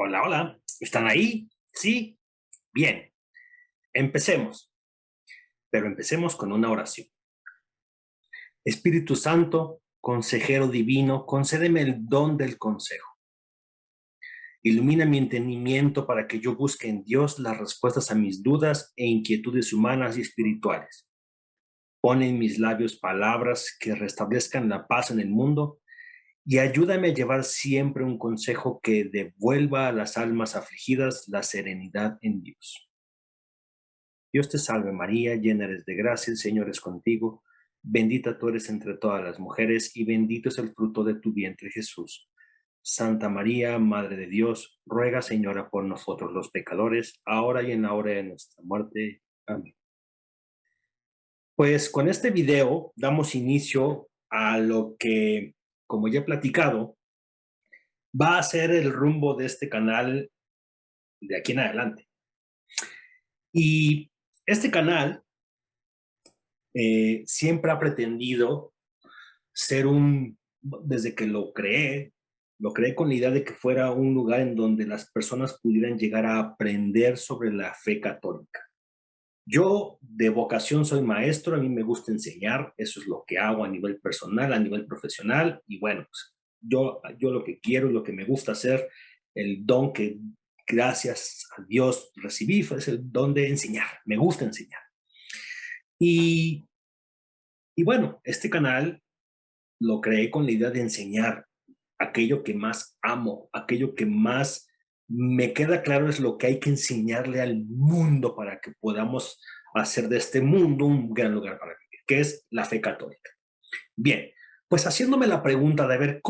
Hola, hola. ¿Están ahí? ¿Sí? Bien. Empecemos. Pero empecemos con una oración. Espíritu Santo, consejero divino, concédeme el don del consejo. Ilumina mi entendimiento para que yo busque en Dios las respuestas a mis dudas e inquietudes humanas y espirituales. Pon en mis labios palabras que restablezcan la paz en el mundo y ayúdame a llevar siempre un consejo que devuelva a las almas afligidas la serenidad en Dios. Dios te salve María, llena eres de gracia, el Señor es contigo. Bendita tú eres entre todas las mujeres y bendito es el fruto de tu vientre Jesús. Santa María, Madre de Dios, ruega Señora por nosotros los pecadores, ahora y en la hora de nuestra muerte. Amén. Pues con este video damos inicio a lo que, como ya he platicado, va a ser el rumbo de este canal de aquí en adelante. Y este canal siempre ha pretendido ser desde que lo creé con la idea de que fuera un lugar en donde las personas pudieran llegar a aprender sobre la fe católica. Yo de vocación soy maestro, a mí me gusta enseñar, eso es lo que hago a nivel personal, a nivel profesional, y bueno, pues yo lo que quiero y lo que me gusta hacer, el don que gracias a Dios recibí, fue el don de enseñar, me gusta enseñar. Y, y bueno, este canal lo creé con la idea de enseñar aquello que más amo, aquello que más me queda claro es lo que hay que enseñarle al mundo para que podamos hacer de este mundo un gran lugar para vivir, que es la fe católica. Bien, pues haciéndome la pregunta de ver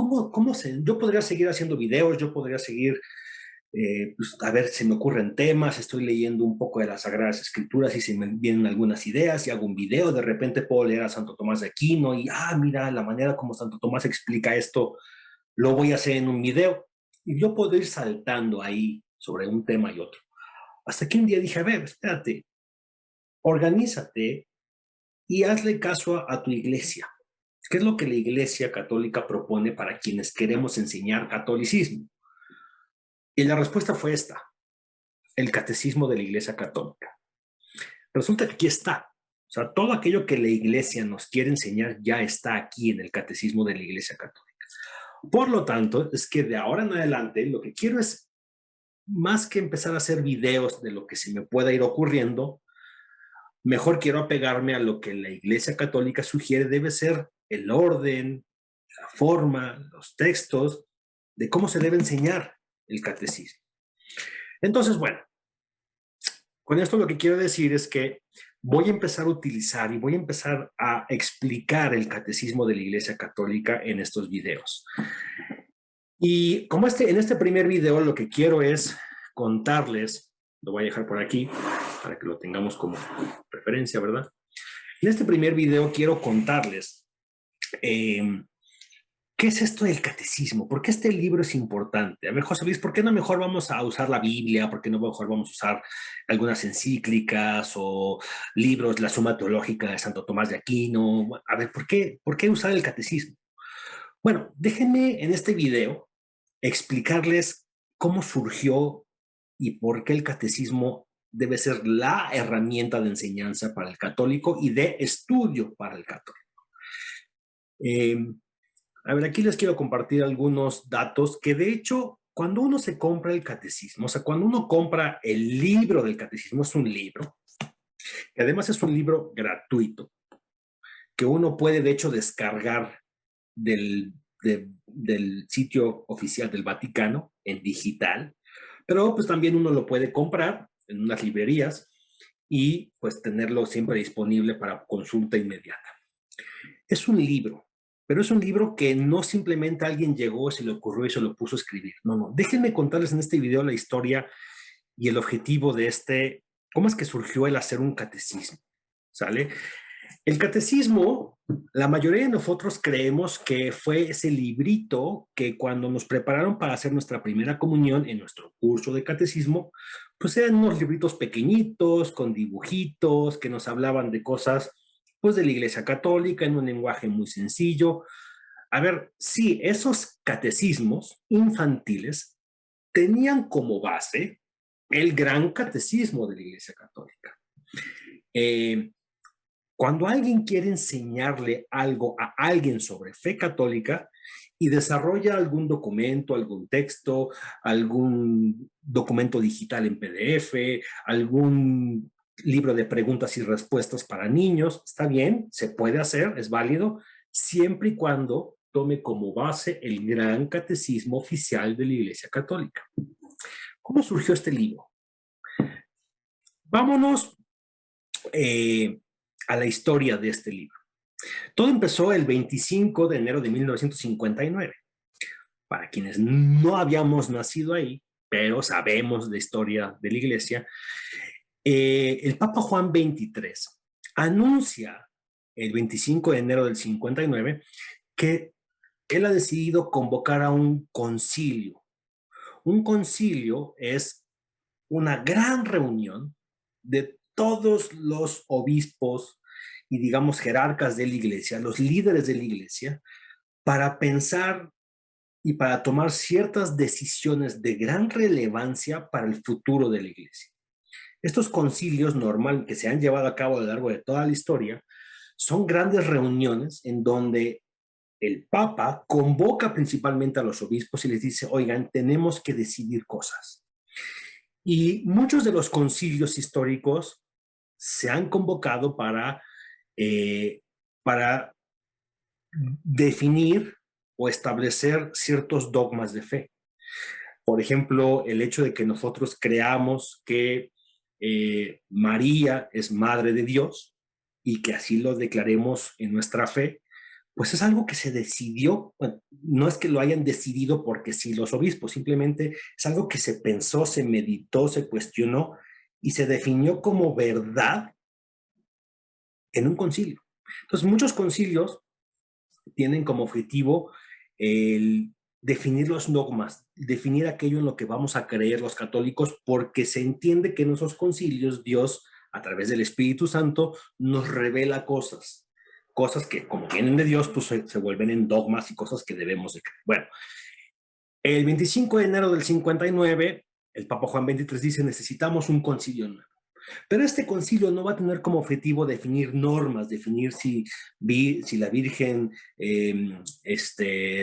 yo podría seguir haciendo videos, yo podría seguir, pues, a ver, si me ocurren temas, estoy leyendo un poco de las Sagradas Escrituras y se me vienen algunas ideas y hago un video, de repente puedo leer a Santo Tomás de Aquino y, mira, la manera como Santo Tomás explica esto, lo voy a hacer en un video. Y yo puedo ir saltando ahí sobre un tema y otro. Hasta que un día dije, a ver, espérate, organízate y hazle caso a tu iglesia. ¿Qué es lo que la Iglesia Católica propone para quienes queremos enseñar catolicismo? Y la respuesta fue esta, el Catecismo de la Iglesia Católica. Resulta que aquí está. O sea, todo aquello que la Iglesia nos quiere enseñar ya está aquí en el Catecismo de la Iglesia Católica. Por lo tanto, es que de ahora en adelante lo que quiero es, más que empezar a hacer videos de lo que se me pueda ir ocurriendo, mejor quiero apegarme a lo que la Iglesia Católica sugiere debe ser el orden, la forma, los textos de cómo se debe enseñar el catecismo. Entonces, bueno, con esto lo que quiero decir es que voy a empezar a utilizar y voy a empezar a explicar el catecismo de la Iglesia Católica en estos videos. Y como en este primer video lo que quiero es contarles, lo voy a dejar por aquí para que lo tengamos como referencia, ¿verdad? En este primer video quiero contarles ¿qué es esto del catecismo? ¿Por qué este libro es importante? A ver, José Luis, ¿por qué no mejor vamos a usar la Biblia? ¿Por qué no mejor vamos a usar algunas encíclicas o libros, la Suma Teológica de Santo Tomás de Aquino? A ver, por qué usar el catecismo? Bueno, déjenme en este video explicarles cómo surgió y por qué el catecismo debe ser la herramienta de enseñanza para el católico y de estudio para el católico. Eh, a ver, aquí les quiero compartir algunos datos que de hecho, cuando uno se compra el catecismo, o sea, cuando uno compra el libro del catecismo, es un libro, que además es un libro gratuito, que uno puede de hecho descargar del sitio oficial del Vaticano en digital, pero pues también uno lo puede comprar en unas librerías y pues tenerlo siempre disponible para consulta inmediata. Es un libro, pero es un libro que no simplemente alguien llegó, se le ocurrió y se lo puso a escribir. No, no. Déjenme contarles en este video la historia y el objetivo de cómo es que surgió el hacer un catecismo, ¿sale? El catecismo, la mayoría de nosotros creemos que fue ese librito que cuando nos prepararon para hacer nuestra primera comunión en nuestro curso de catecismo, pues eran unos libritos pequeñitos, con dibujitos, que nos hablaban de cosas, pues de la Iglesia Católica, en un lenguaje muy sencillo. A ver, sí, esos catecismos infantiles tenían como base el gran catecismo de la Iglesia Católica. Eh, Cuando alguien quiere enseñarle algo a alguien sobre fe católica y desarrolla algún documento, algún texto, algún documento digital en PDF, algún libro de preguntas y respuestas para niños, está bien, se puede hacer, es válido, siempre y cuando tome como base el gran catecismo oficial de la Iglesia Católica. ¿Cómo surgió este libro? Vámonos a la historia de este libro. Todo empezó el 25 de enero de 1959. Para quienes no habíamos nacido ahí, pero sabemos la historia de la iglesia, el Papa Juan XXIII anuncia el 25 de enero del 59 que él ha decidido convocar a un concilio. Un concilio es una gran reunión de todos los obispos y, digamos, jerarcas de la iglesia, los líderes de la iglesia, para pensar y para tomar ciertas decisiones de gran relevancia para el futuro de la iglesia. Estos concilios normal que se han llevado a cabo a lo largo de toda la historia son grandes reuniones en donde el Papa convoca principalmente a los obispos y les dice, oigan, tenemos que decidir cosas. Y muchos de los concilios históricos se han convocado para definir o establecer ciertos dogmas de fe. Por ejemplo, el hecho de que nosotros creamos que María es madre de Dios y que así lo declaremos en nuestra fe, pues es algo que se decidió, bueno, no es que lo hayan decidido porque sí los obispos, simplemente es algo que se pensó, se meditó, se cuestionó y se definió como verdad en un concilio. Entonces, muchos concilios tienen como objetivo el definir los dogmas, definir aquello en lo que vamos a creer los católicos, porque se entiende que en esos concilios Dios, a través del Espíritu Santo, nos revela cosas que como vienen de Dios, pues se vuelven en dogmas y cosas que debemos de creer. Bueno, el 25 de enero del 59, el Papa Juan XXIII dice, necesitamos un concilio nuevo. Pero este concilio no va a tener como objetivo definir normas, definir si la Virgen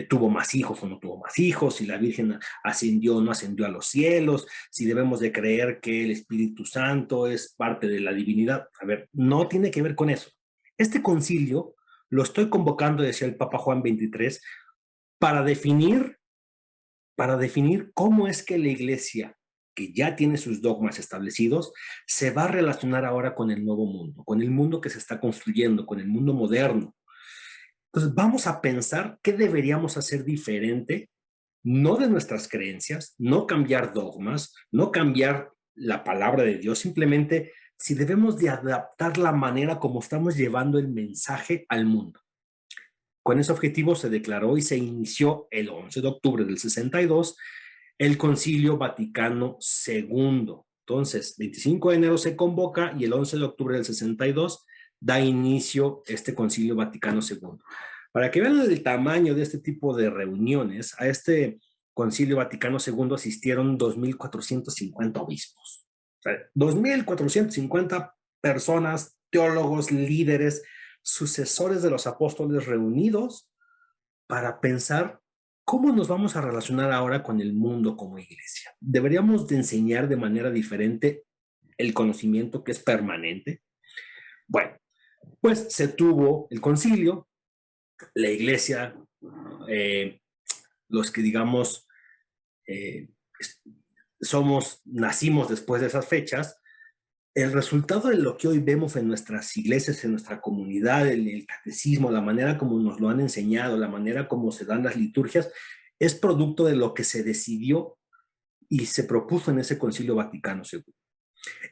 tuvo más hijos o no tuvo más hijos, si la Virgen ascendió o no ascendió a los cielos, si debemos de creer que el Espíritu Santo es parte de la divinidad. A ver, no tiene que ver con eso. Este concilio lo estoy convocando, decía el Papa Juan XXIII, para definir cómo es que la Iglesia, que ya tiene sus dogmas establecidos, se va a relacionar ahora con el nuevo mundo, con el mundo que se está construyendo, con el mundo moderno. Entonces vamos a pensar qué deberíamos hacer diferente, no de nuestras creencias, no cambiar dogmas, no cambiar la palabra de Dios, simplemente si debemos de adaptar la manera como estamos llevando el mensaje al mundo. Con ese objetivo se declaró y se inició el 11 de octubre del 62 el Concilio Vaticano II. Entonces, 25 de enero se convoca y el 11 de octubre del 62 da inicio este Concilio Vaticano II. Para que vean el tamaño de este tipo de reuniones, a este Concilio Vaticano II asistieron 2.450 obispos. O sea, 2.450 personas, teólogos, líderes, sucesores de los apóstoles reunidos para pensar cómo nos vamos a relacionar ahora con el mundo como iglesia. Deberíamos de enseñar de manera diferente el conocimiento que es permanente. Bueno, pues se tuvo el concilio, la iglesia, los que digamos nacimos después de esas fechas, el resultado de lo que hoy vemos en nuestras iglesias, en nuestra comunidad, el catecismo, la manera como nos lo han enseñado, la manera como se dan las liturgias, es producto de lo que se decidió y se propuso en ese Concilio Vaticano II.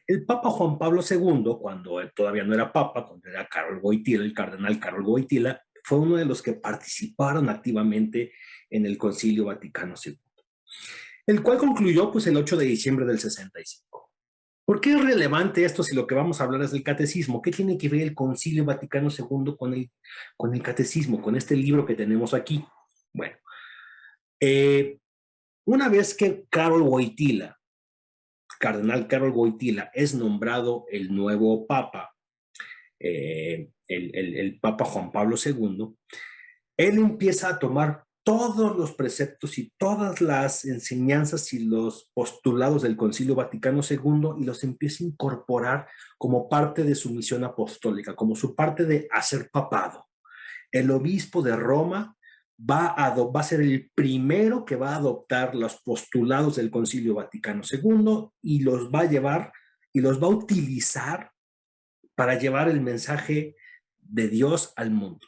El Papa Juan Pablo II, cuando él todavía no era papa, cuando era Karol Wojtyła, el cardenal Karol Wojtyła, fue uno de los que participaron activamente en el Concilio Vaticano II, el cual concluyó pues el 8 de diciembre del 65. ¿Por qué es relevante esto si lo que vamos a hablar es del catecismo? ¿Qué tiene que ver el Concilio Vaticano II con el catecismo, con este libro que tenemos aquí? Bueno, Una vez que Karol Wojtyla, cardenal Karol Wojtyla, es nombrado el nuevo papa, el Papa Juan Pablo II, él empieza a tomar todos los preceptos y todas las enseñanzas y los postulados del Concilio Vaticano II y los empieza a incorporar como parte de su misión apostólica, como su parte de hacer papado. El obispo de Roma va a ser el primero que va a adoptar los postulados del Concilio Vaticano II y los va a llevar y los va a utilizar para llevar el mensaje de Dios al mundo.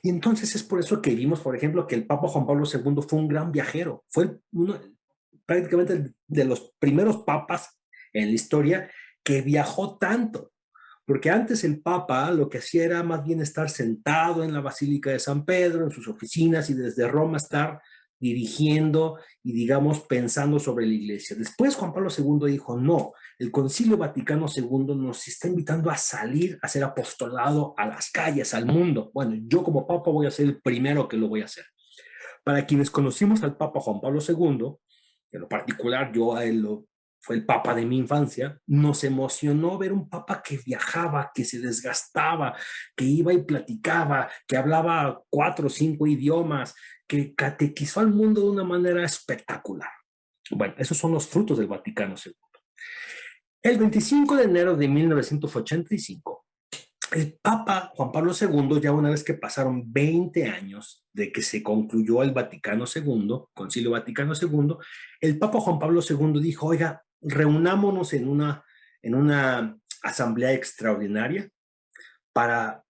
Y entonces es por eso que vimos, por ejemplo, que el Papa Juan Pablo II fue un gran viajero, fue prácticamente de los primeros papas en la historia que viajó tanto, porque antes el Papa lo que hacía era más bien estar sentado en la Basílica de San Pedro, en sus oficinas, y desde Roma estar dirigiendo y, digamos, pensando sobre la iglesia. Después Juan Pablo II dijo, no, el Concilio Vaticano II nos está invitando a salir, a ser apostolado a las calles, al mundo. Bueno, yo como Papa voy a ser el primero que lo voy a hacer. Para quienes conocimos al Papa Juan Pablo II, en lo particular yo a él fue el papa de mi infancia, nos emocionó ver un papa que viajaba, que se desgastaba, que iba y platicaba, que hablaba 4 o 5 idiomas, que catequizó al mundo de una manera espectacular. Bueno, esos son los frutos del Vaticano II. El 25 de enero de 1985, el Papa Juan Pablo II, ya una vez que pasaron 20 años de que se concluyó el Vaticano II, Concilio Vaticano II, el Papa Juan Pablo II dijo, oiga, reunámonos en una asamblea extraordinaria para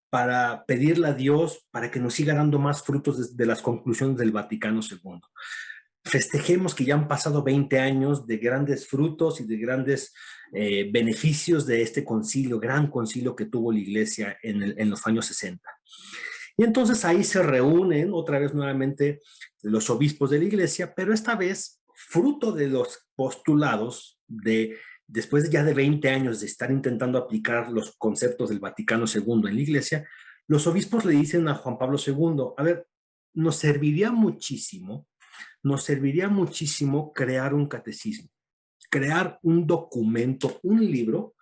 pedirle a Dios para que nos siga dando más frutos de las conclusiones del Vaticano II. Festejemos que ya han pasado 20 años de grandes frutos y de grandes beneficios de este concilio, gran concilio que tuvo la iglesia en los años 60. Y entonces ahí se reúnen otra vez nuevamente los obispos de la iglesia, pero esta vez fruto de los postulados después ya de 20 años de estar intentando aplicar los conceptos del Vaticano II en la iglesia, los obispos le dicen a Juan Pablo II, a ver, nos serviría muchísimo crear un catecismo, crear un documento, un libro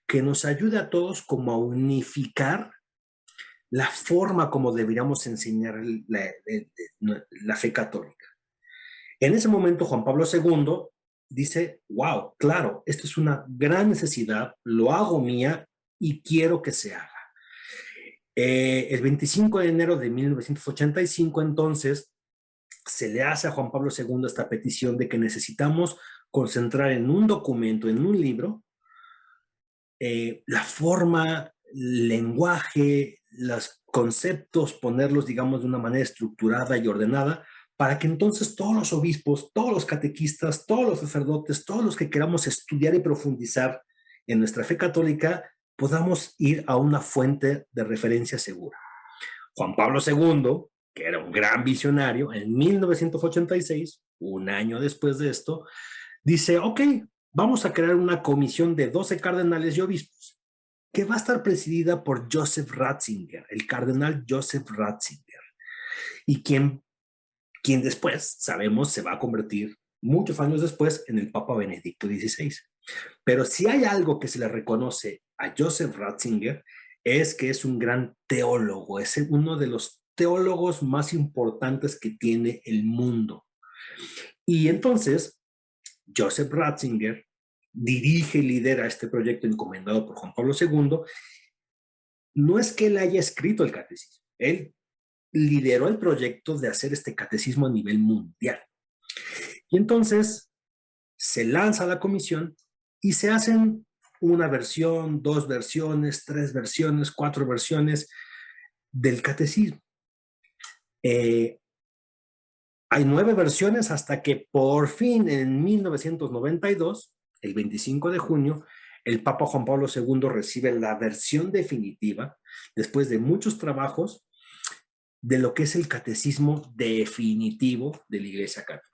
que nos ayude a todos como a unificar la forma como deberíamos enseñar la fe católica. En ese momento Juan Pablo II dice, wow, claro, esto es una gran necesidad, lo hago mía y quiero que se haga. El 25 de enero de 1985, entonces, se le hace a Juan Pablo II esta petición de que necesitamos concentrar en un documento, en un libro, la forma, el lenguaje, los conceptos, ponerlos, digamos, de una manera estructurada y ordenada, para que entonces todos los obispos, todos los catequistas, todos los sacerdotes, todos los que queramos estudiar y profundizar en nuestra fe católica, podamos ir a una fuente de referencia segura. Juan Pablo II, que era un gran visionario, en 1986, un año después de esto, dice, ok, vamos a crear una comisión de 12 cardenales y obispos que va a estar presidida por Joseph Ratzinger, el cardenal Joseph Ratzinger, y quien después, sabemos, se va a convertir muchos años después en el Papa Benedicto XVI. Pero si hay algo que se le reconoce a Joseph Ratzinger, es que es un gran teólogo, es uno de los teólogos más importantes que tiene el mundo. Y entonces, Joseph Ratzinger dirige y lidera este proyecto encomendado por Juan Pablo II. No es que él haya escrito el catecismo, él lideró el proyecto de hacer este catecismo a nivel mundial. Y entonces se lanza la comisión y se hacen una versión, 2 versiones, 3 versiones, 4 versiones del catecismo. Hay 9 versiones hasta que por fin en 1992, el 25 de junio, el Papa Juan Pablo II recibe la versión definitiva, después de muchos trabajos, de lo que es el catecismo definitivo de la Iglesia Católica.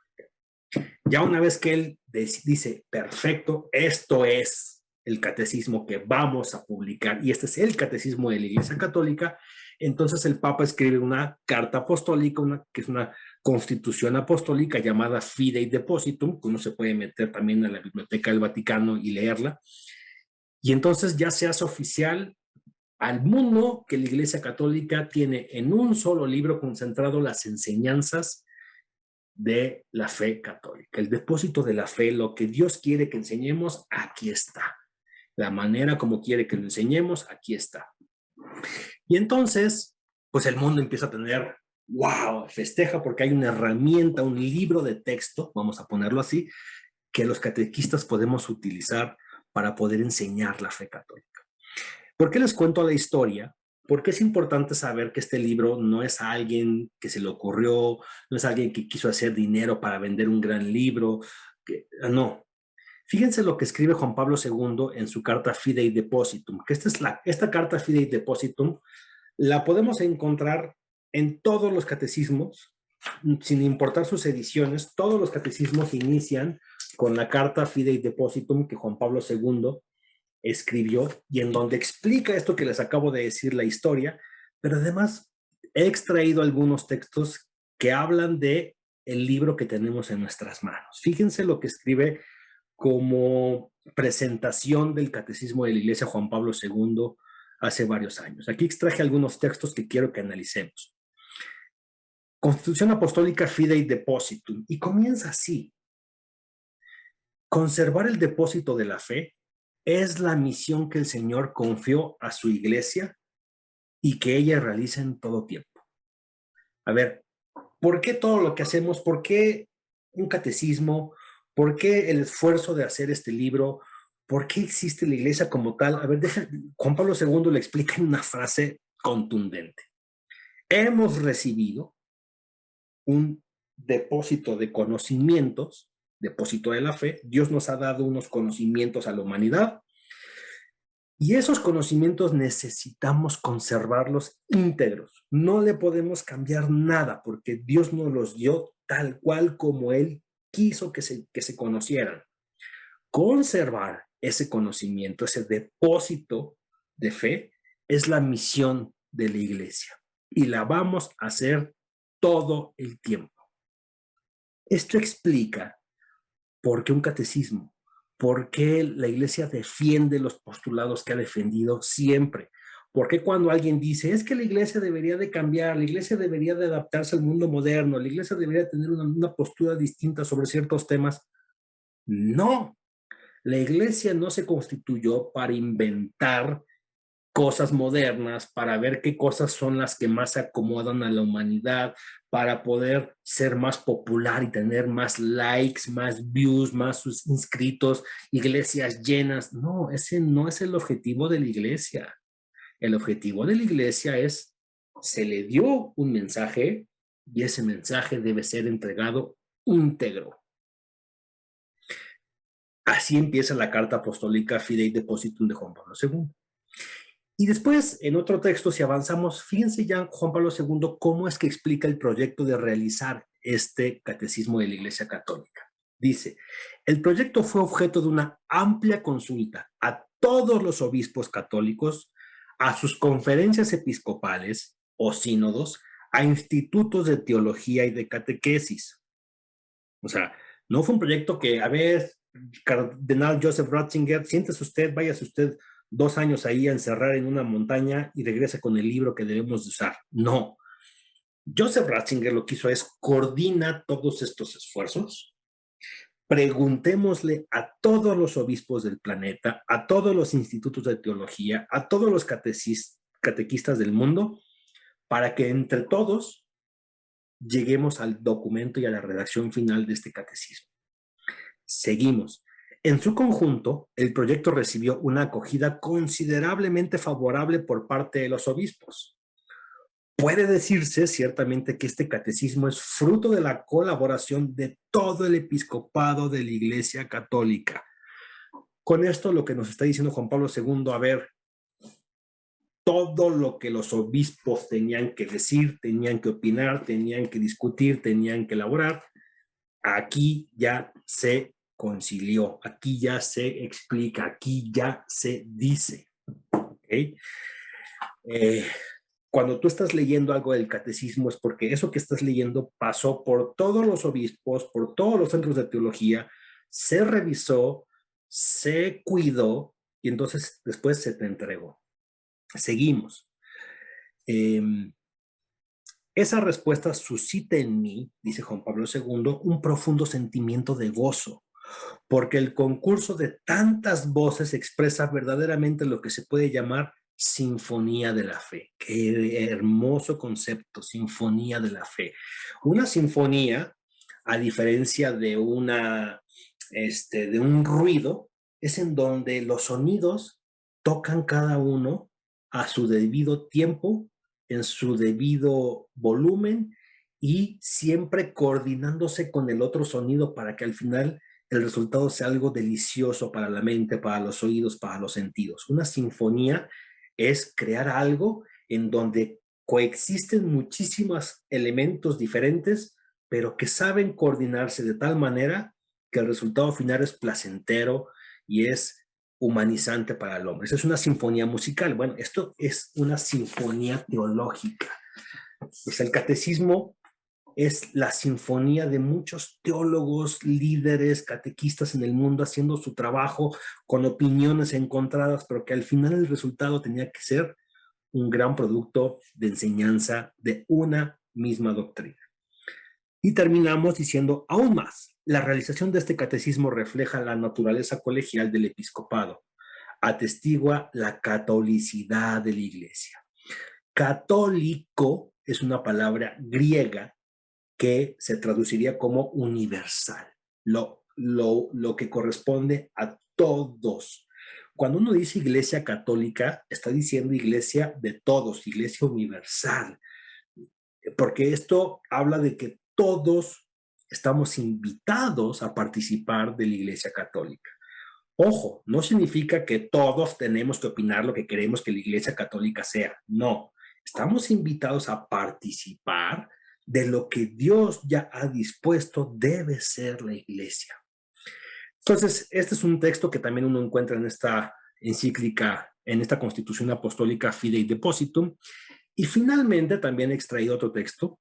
Ya una vez que él dice, perfecto, esto es el catecismo que vamos a publicar y este es el catecismo de la Iglesia Católica, Entonces el Papa escribe una carta apostólica, que es una constitución apostólica llamada Fidei Depositum, que uno se puede meter también en la Biblioteca del Vaticano y leerla. Y entonces ya se hace oficial al mundo que la Iglesia Católica tiene en un solo libro concentrado las enseñanzas de la fe católica. El depósito de la fe, lo que Dios quiere que enseñemos, aquí está. La manera como quiere que lo enseñemos, aquí está. Y entonces, pues el mundo empieza a tener, wow, festeja porque hay una herramienta, un libro de texto, vamos a ponerlo así, que los catequistas podemos utilizar para poder enseñar la fe católica. ¿Por qué les cuento la historia? Porque es importante saber que este libro no es a alguien que se le ocurrió, no es alguien que quiso hacer dinero para vender un gran libro, no. Fíjense lo que escribe Juan Pablo II en su carta Fidei Depositum, que esta carta Fidei Depositum la podemos encontrar en todos los catecismos, sin importar sus ediciones. Todos los catecismos inician con la carta Fidei Depositum que Juan Pablo II escribió y en donde explica esto que les acabo de decir, la historia, pero además he extraído algunos textos que hablan de el libro que tenemos en nuestras manos. Fíjense lo que escribe como presentación del Catecismo de la Iglesia Juan Pablo II hace varios años. Aquí extraje algunos textos que quiero que analicemos. Constitución Apostólica Fidei Depositum, y comienza así. Conservar el depósito de la fe es la misión que el Señor confió a su iglesia y que ella realiza en todo tiempo. A ver, ¿por qué todo lo que hacemos? ¿Por qué un catecismo? ¿Por qué el esfuerzo de hacer este libro? ¿Por qué existe la iglesia como tal? A ver, Juan Pablo II le explica en una frase contundente. Hemos recibido un depósito de conocimientos, depósito de la fe. Dios nos ha dado unos conocimientos a la humanidad y esos conocimientos necesitamos conservarlos íntegros. No le podemos cambiar nada porque Dios nos los dio tal cual como Él quiso que se conocieran. Conservar ese conocimiento, ese depósito de fe, es la misión de la iglesia y la vamos a hacer todo el tiempo. Esto explica por qué un catecismo, por qué la iglesia defiende los postulados que ha defendido siempre. ¿Por qué cuando alguien dice, es que la iglesia debería de cambiar, la iglesia debería de adaptarse al mundo moderno, la iglesia debería tener una postura distinta sobre ciertos temas? No, la iglesia no se constituyó para inventar cosas modernas, para ver qué cosas son las que más se acomodan a la humanidad, para poder ser más popular y tener más likes, más views, más sus inscritos, iglesias llenas. No, ese no es el objetivo de la iglesia. El objetivo de la iglesia es, se le dio un mensaje y ese mensaje debe ser entregado íntegro. Así empieza la carta apostólica Fidei Depositum de Juan Pablo II. Y después, en otro texto, si avanzamos, fíjense ya Juan Pablo II cómo es que explica el proyecto de realizar este catecismo de la Iglesia Católica. Dice, el proyecto fue objeto de una amplia consulta a todos los obispos católicos, a sus conferencias episcopales o sínodos, a institutos de teología y de catequesis. O sea, no fue un proyecto que, a ver, Cardenal Joseph Ratzinger, siéntese usted, váyase usted 2 años ahí a encerrar en una montaña y regresa con el libro que debemos de usar. No. Joseph Ratzinger lo que hizo es coordina todos estos esfuerzos. Preguntémosle a todos los obispos del planeta, a todos los institutos de teología, a todos los catequistas del mundo, para que entre todos lleguemos al documento y a la redacción final de este catecismo. Seguimos. En su conjunto, el proyecto recibió una acogida considerablemente favorable por parte de los obispos. Puede decirse ciertamente que este catecismo es fruto de la colaboración de todo el episcopado de la Iglesia Católica. Con esto lo que nos está diciendo Juan Pablo II, a ver, todo lo que los obispos tenían que decir, tenían que opinar, tenían que discutir, tenían que elaborar, aquí ya se concilió, aquí ya se explica, aquí ya se dice. ¿Okay? Cuando tú estás leyendo algo del catecismo es porque eso que estás leyendo pasó por todos los obispos, por todos los centros de teología, se revisó, se cuidó y entonces después se te entregó. Seguimos. Eh, Esa respuesta suscita en mí, dice Juan Pablo II, un profundo sentimiento de gozo, porque el concurso de tantas voces expresa verdaderamente lo que se puede llamar sinfonía de la fe. Qué hermoso concepto, sinfonía de la fe. Una sinfonía, a diferencia de de un ruido, es en donde los sonidos tocan cada uno a su debido tiempo, en su debido volumen y siempre coordinándose con el otro sonido para que al final el resultado sea algo delicioso para la mente, para los oídos, para los sentidos. Una sinfonía es crear algo en donde coexisten muchísimos elementos diferentes, pero que saben coordinarse de tal manera que el resultado final es placentero y es humanizante para el hombre. Esa es una sinfonía musical. Bueno, esto es una sinfonía teológica. Pues el catecismo es la sinfonía de muchos teólogos, líderes, catequistas en el mundo haciendo su trabajo con opiniones encontradas, pero que al final el resultado tenía que ser un gran producto de enseñanza de una misma doctrina. Y terminamos diciendo aún más, la realización de este catecismo refleja la naturaleza colegial del episcopado, atestigua la catolicidad de la Iglesia. Católico es una palabra griega que se traduciría como universal, lo que corresponde a todos. Cuando uno dice iglesia católica, está diciendo iglesia de todos, iglesia universal, porque esto habla de que todos estamos invitados a participar de la iglesia católica. Ojo, no significa que todos tenemos que opinar lo que queremos que la iglesia católica sea, no. Estamos invitados a participar de lo que Dios ya ha dispuesto debe ser la iglesia. Entonces, este es un texto que también uno encuentra en esta encíclica, en esta Constitución Apostólica Fidei Depositum. Y finalmente también he extraído otro texto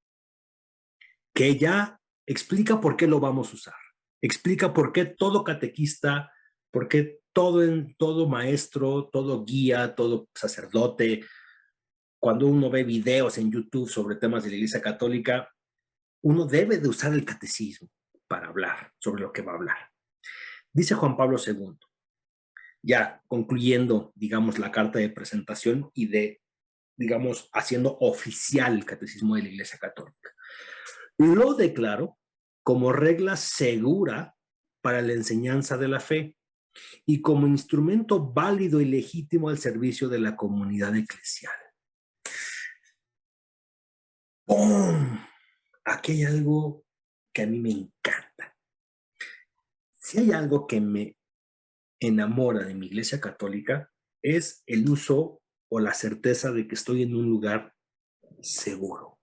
que ya explica por qué lo vamos a usar. Explica por qué todo catequista, por qué todo maestro, todo guía, todo sacerdote, cuando uno ve videos en YouTube sobre temas de la Iglesia Católica, uno debe de usar el catecismo para hablar sobre lo que va a hablar. Dice Juan Pablo II, ya concluyendo, digamos, la carta de presentación y digamos, haciendo oficial el catecismo de la Iglesia Católica. Lo declaro como regla segura para la enseñanza de la fe y como instrumento válido y legítimo al servicio de la comunidad eclesial. ¡Pum! Aquí hay algo que a mí me encanta. Si hay algo que me enamora de mi iglesia católica, es el uso o la certeza de que estoy en un lugar seguro.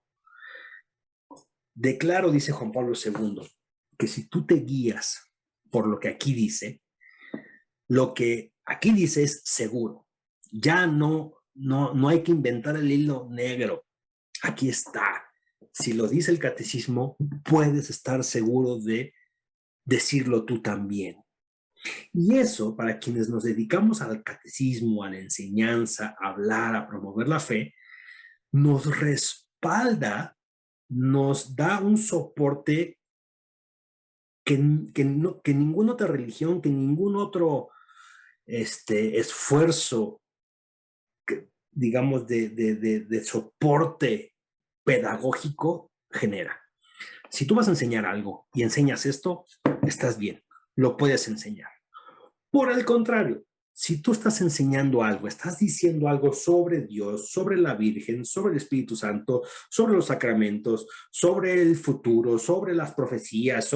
Declaro, dice Juan Pablo II, que si tú te guías por lo que aquí dice, lo que aquí dice es seguro. Ya no hay que inventar el hilo negro. Aquí está. Si lo dice el catecismo, puedes estar seguro de decirlo tú también. Y eso, para quienes nos dedicamos al catecismo, a la enseñanza, a hablar, a promover la fe, nos respalda, nos da un soporte que ninguna otra religión, que ningún otro esfuerzo, digamos, de soporte pedagógico genera. Si tú vas a enseñar algo y enseñas esto, estás bien, lo puedes enseñar. Por el contrario, si tú estás enseñando algo, estás diciendo algo sobre Dios, sobre la Virgen, sobre el Espíritu Santo, sobre los sacramentos, sobre el futuro, sobre las profecías,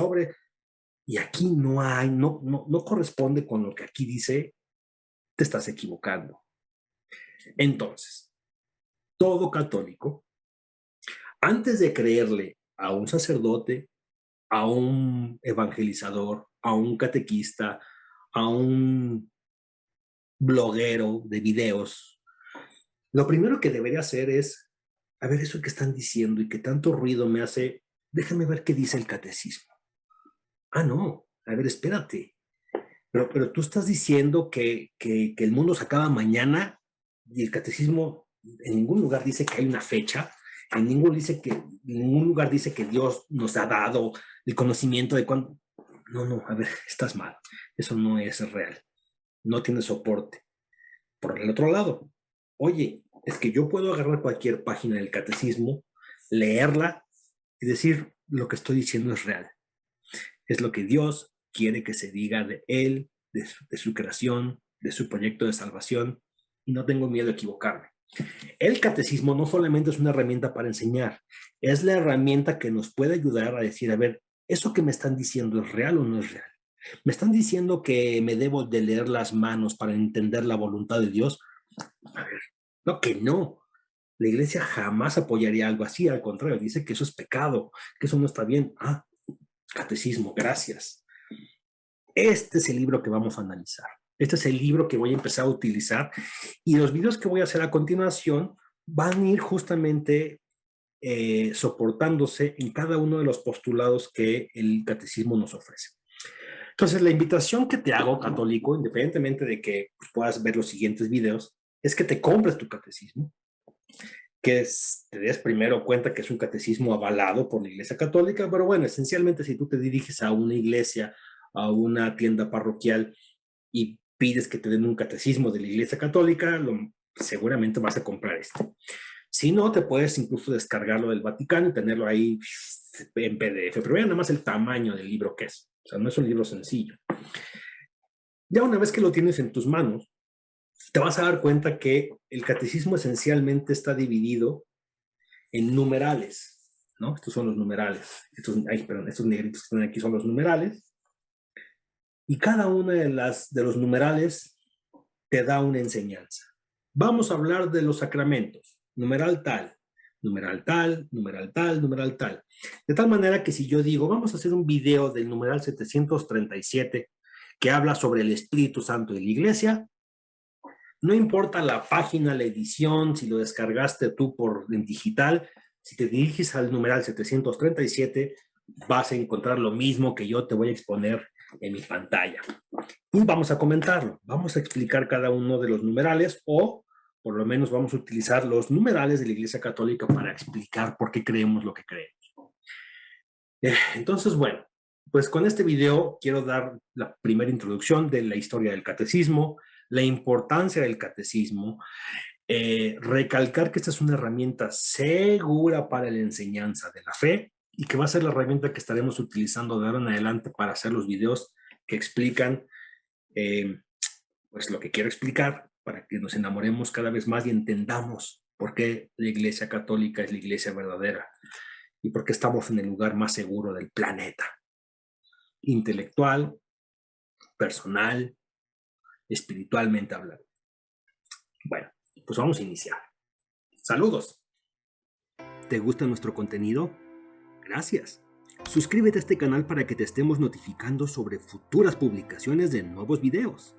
y aquí no corresponde con lo que aquí dice, te estás equivocando. Entonces, todo católico, antes de creerle a un sacerdote, a un evangelizador, a un catequista, a un bloguero de videos, lo primero que debería hacer es a ver, eso que están diciendo y que tanto ruido me hace, déjame ver qué dice el catecismo. Ah, no, a ver, espérate. Pero tú estás diciendo que el mundo se acaba mañana y el catecismo en ningún lugar dice que hay una fecha, en ningún lugar dice que Dios nos ha dado el conocimiento de cuándo. No, no, a ver, estás mal. Eso no es real. No tiene soporte. Por el otro lado, oye, es que yo puedo agarrar cualquier página del catecismo, leerla y decir lo que estoy diciendo es real. Es lo que Dios quiere que se diga de Él, de su creación, de su proyecto de salvación, y no tengo miedo a equivocarme. El catecismo no solamente es una herramienta para enseñar, es la herramienta que nos puede ayudar a decir, a ver, ¿eso que me están diciendo es real o no es real? ¿Me están diciendo que me debo de leer las manos para entender la voluntad de Dios? A ver, no, que no. La iglesia jamás apoyaría algo así, al contrario, dice que eso es pecado, que eso no está bien. Ah, catecismo, gracias. Este es el libro que vamos a analizar. Este es el libro que voy a empezar a utilizar y los videos que voy a hacer a continuación van a ir justamente soportándose en cada uno de los postulados que el catecismo nos ofrece. Entonces, la invitación que te hago, católico, independientemente de que puedas ver los siguientes videos, es que te compres tu catecismo, te des primero cuenta que es un catecismo avalado por la Iglesia Católica, pero bueno, esencialmente si tú te diriges a una iglesia, a una tienda parroquial y pides que te den un catecismo de la Iglesia Católica, seguramente vas a comprar este. Si no, te puedes incluso descargarlo del Vaticano y tenerlo ahí en PDF, pero vean nada más el tamaño del libro que es. O sea, no es un libro sencillo. Ya una vez que lo tienes en tus manos, te vas a dar cuenta que el catecismo esencialmente está dividido en numerales, ¿no? Estos son los numerales. Estos negritos que están aquí son los numerales. Y cada uno de los numerales te da una enseñanza. Vamos a hablar de los sacramentos. Numeral tal, numeral tal, numeral tal, numeral tal. De tal manera que si yo digo, vamos a hacer un video del numeral 737 que habla sobre el Espíritu Santo de la Iglesia, no importa la página, la edición, si lo descargaste tú en digital, si te diriges al numeral 737, vas a encontrar lo mismo que yo te voy a exponer en mi pantalla. Y vamos a comentarlo, vamos a explicar cada uno de los numerales o por lo menos vamos a utilizar los numerales de la Iglesia Católica para explicar por qué creemos lo que creemos. Entonces, bueno, pues con este video quiero dar la primera introducción de la historia del catecismo, la importancia del catecismo, recalcar que esta es una herramienta segura para la enseñanza de la fe y que va a ser la herramienta que estaremos utilizando de ahora en adelante para hacer los videos que explican pues lo que quiero explicar para que nos enamoremos cada vez más y entendamos por qué la Iglesia Católica es la Iglesia verdadera y por qué estamos en el lugar más seguro del planeta. Intelectual, personal, espiritualmente hablando. Bueno, pues vamos a iniciar. Saludos. ¿Te gusta nuestro contenido? Gracias. Suscríbete a este canal para que te estemos notificando sobre futuras publicaciones de nuevos videos.